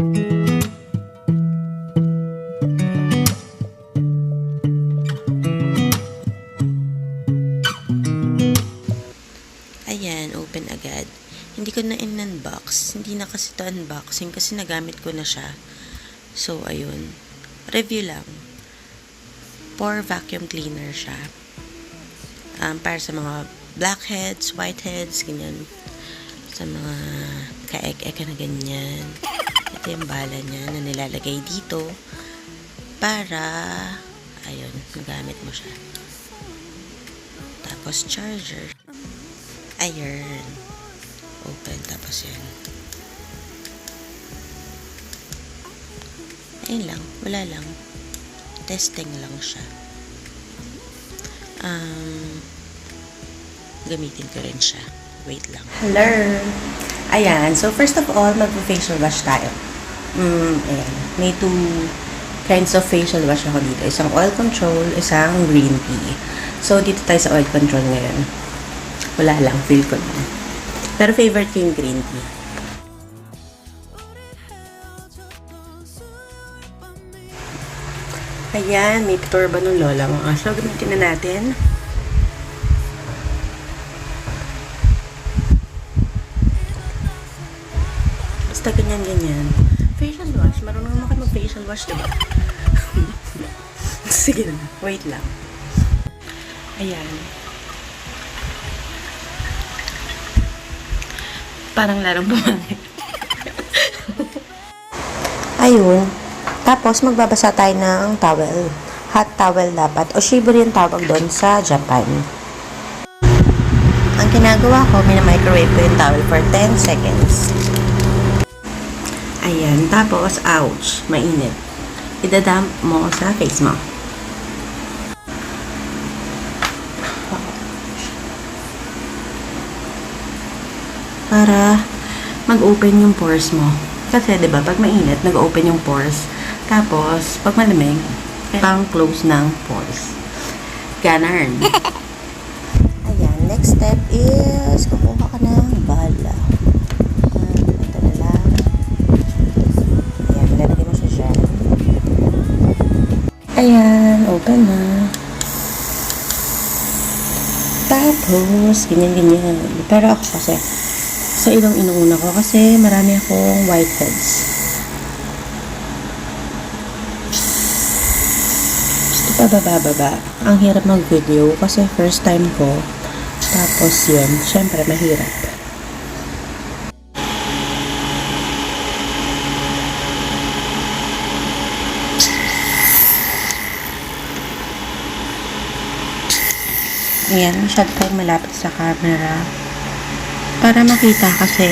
Ayan, open agad. Hindi ko na in-unbox. Hindi na kasi ito unboxing kasi nagamit ko na siya. So, ayun. Review lang. Pore vacuum cleaner siya. Para sa mga blackheads, whiteheads, ganyan. Sa mga kaek-eka na ganyan. Ito yung bala niya na nilalagay dito para, ayun, magamit mo siya. Tapos, charger. Ayun. Open. Tapos yan. Ayun lang. Wala lang. Testing lang siya. Gamitin ko rin siya. Wait lang. Hello! Ayan. So, first of all, mag-facial wash tayo. Ayan. May two kinds of facial wash ako dito. Isang oil control, isang green tea. So, dito tayo sa oil control ngayon. Wala lang. Feel ko lang. Pero favorite ko yung green tea. Ayan. May turban ng lola mo. So, gamitin na natin. Basta ganyan-ganyan. Facial wash. Marunong naman kayo mag-facial wash, diba? Sige na. Wait lang. Ayan. Parang larang bumangit. Ayun. Tapos, magbabasa tayo ng towel. Hot towel dapat. O shibori yung tawag doon sa Japan. Ang ginagawa ko, mina-microwave ko yung towel for 10 seconds. Ayan. Tapos, ouch. Mainit. Idadamp mo sa face mo. Para mag-open yung pores mo. Kasi, di ba, pag mainit, nag-open yung pores. Tapos, pag malamig, parang close ng pores. Ganarn. Ayan, next step is, kukuha ka ng bala. Ito na lang. Ayan, lalagay mo siya dyan. Ayan, open na. Tapos, ganyan-ganyan. Pero ako kasi, sa ilong inuuna ko kasi marami akong whiteheads. Gusto pa baba. Ang hirap mag-video kasi first time ko. Tapos yun, syempre mahirap. Ayan, masyado tayong malapit sa camera. Para makita kasi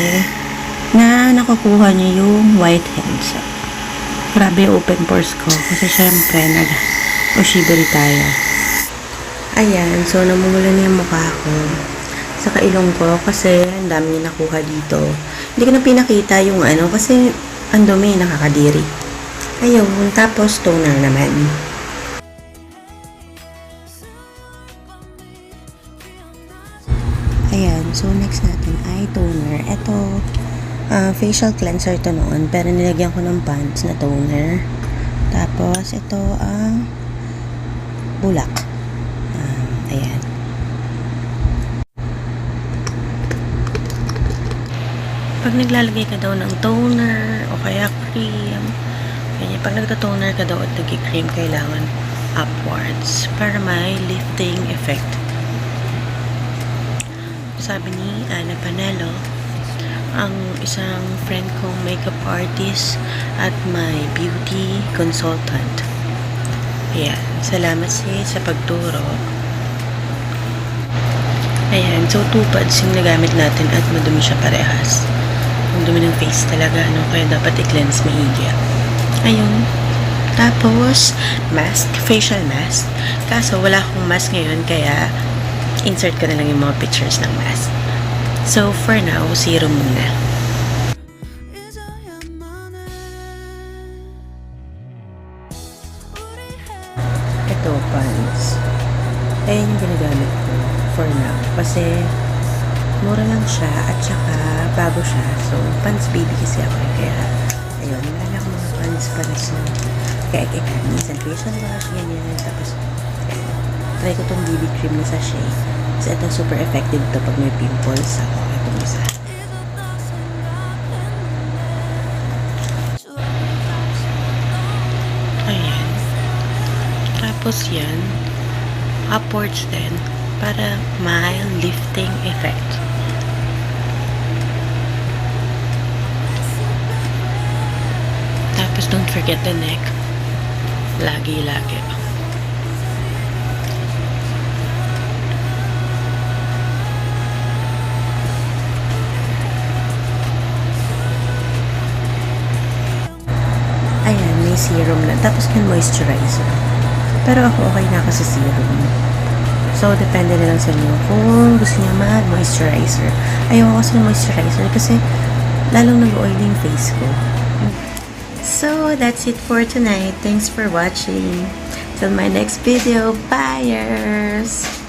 na nakukuha niya yung whiteheads. Grabe open pores ko kasi syempre nag-oshibori tayo. Ayan, so namumula na yung mukha ko sa kailong ko kasi ang dami niya nakuha dito. Hindi ko na pinakita yung ano kasi ang dumi, nakakadiri. Ayun, tapos toner naman. Ayan, so next natin ay toner. Ito, facial cleanser ito noon, pero nilagyan ko ng pants na toner. Tapos, ito ang bulak. Ayan. Pag naglalagay ka daw ng toner o kaya cream, kaya pag nagta-toner ka daw at nag-cream, kailangan upwards para may lifting effect. Sabi ni Ana Panelo, ang isang friend kong makeup artist at my beauty consultant. Ayan, salamat sa pagturo. Ayan, so 2 pads yung nagamit natin at madumi siya parehas. Ang dumi ng face talaga, no? Kaya dapat i-cleanse maigi. Ayun. Tapos, mask, facial mask. Kaso, wala akong mask ngayon, kaya insert ko na lang yung mga pictures ng mask. So, for now, zero muna. Ito, pants. Ayan yung ginagamit ko for now. Kasi, mura lang siya at saka bago siya. So, pants baby kasi ako. Kaya, ayun, transparency. Kaya minsan facial wash, ganyan. Tapos, try ko tong BB cream na sachet. Kasi ito super effective to pag may pimples ako. Itong isa. Ayan. Tapos yan, upwards din para mild lifting effect. Tapos don't forget the neck. Lagi. Ayan, may serum na. Tapos may moisturizer. Pero ako okay na ako sa serum. So, depende na lang sa inyo kung gusto niya mag-moisturizer. Ayoko kasi ng moisturizer kasi lalong nag-oily yung face ko. So, that's it for tonight. Thanks for watching. Till my next video. Bye!